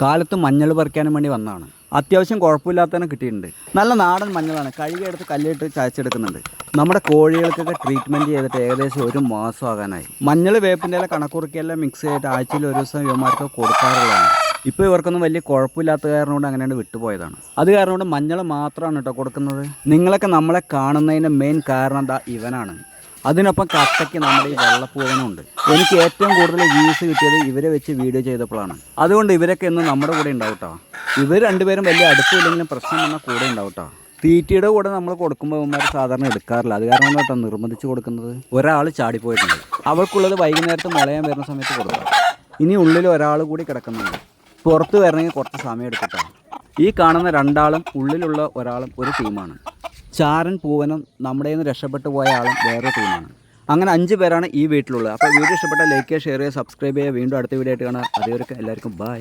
കാലത്ത് മഞ്ഞൾ പറിക്കാനും വേണ്ടി വന്നതാണ്. അത്യാവശ്യം കുഴപ്പമില്ലാത്തതിനെ കിട്ടിയിട്ടുണ്ട്. നല്ല നാടൻ മഞ്ഞളാണ്. കഴുകിയെടുത്ത് കല്ലിട്ട് ചതച്ചെടുക്കുന്നുണ്ട്. നമ്മുടെ കോഴികൾക്കൊക്കെ ട്രീറ്റ്മെൻറ്റ് ചെയ്തിട്ട് ഏകദേശം 1 മാസം ആകാനായി. മഞ്ഞൾ വേപ്പിൻ്റെ ഇല കണക്കുറുക്കിയെല്ലാം മിക്സ് ചെയ്തിട്ട് ആഴ്ചയിൽ 1 ദിവസം ഇവന്മാർക്ക് കൊടുക്കാറുള്ളതാണ്. ഇപ്പോൾ ഇവർക്കൊന്നും വലിയ കുഴപ്പമില്ലാത്ത കാരണം കൊണ്ട് അങ്ങനെയാണ് വിട്ടുപോയതാണ്. അത് കാരണം കൊണ്ട് മഞ്ഞൾ മാത്രമാണ് കേട്ടോ കൊടുക്കുന്നത്. നിങ്ങളൊക്കെ നമ്മളെ കാണുന്നതിൻ്റെ മെയിൻ കാരണം ഇവനാണ്. അതിനൊപ്പം കട്ടയ്ക്ക് നമ്മുടെ ഈ വെള്ളപ്പൂവനുണ്ട്. എനിക്ക് ഏറ്റവും കൂടുതൽ വ്യൂസ് കിട്ടിയത് ഇവരെ വെച്ച് വീഡിയോ ചെയ്തപ്പോഴാണ്. അതുകൊണ്ട് ഇവരൊക്കെ എന്നും നമ്മുടെ കൂടെ ഉണ്ടാവും കേട്ടോ. ഇവർ രണ്ടുപേരും വലിയ അടുപ്പില്ലെങ്കിലും പ്രശ്നം വന്നാൽ കൂടെ ഉണ്ടാവും കേട്ടോ. തീറ്റയുടെ കൂടെ നമ്മൾ കൊടുക്കുമ്പോൾ അവന്മാർ സാധാരണ എടുക്കാറില്ല. അത് കാരണം കേട്ടോ നിർബന്ധിച്ച് കൊടുക്കുന്നത്. ഒരാൾ ചാടിപ്പോയിട്ടുണ്ട്. അവൾക്കുള്ളത് വൈകുന്നേരത്ത് മുളയാൻ വരുന്ന സമയത്ത് കൊടുക്കാം. ഇനി ഉള്ളിൽ ഒരാൾ കൂടി കിടക്കുന്നുണ്ട്. പുറത്ത് വരണമെങ്കിൽ കുറച്ച് സമയം എടുക്കട്ടോ. ഈ കാണുന്ന 2 ആളും ഉള്ളിലുള്ള ഒരാളും ഒരു ടീമാണ്. ചാരൻ പൂവനും നമ്മുടെ നിന്ന് രക്ഷപ്പെട്ടു പോയ ആളും വേറെ ടീമാണ്. അങ്ങനെ 5 പേരാണ് ഈ വീട്ടിലുള്ളത്. അപ്പോൾ വീഡിയോ ഇഷ്ടപ്പെട്ടാൽ ലൈക്ക് ചെയ്യുക, ഷെയർ ചെയ്യുക, സബ്സ്ക്രൈബ് ചെയ്യുക. വീണ്ടും അടുത്ത വീഡിയോ ആയിട്ട് കാണാം. അതുവരെ എല്ലാവർക്കും ബൈ.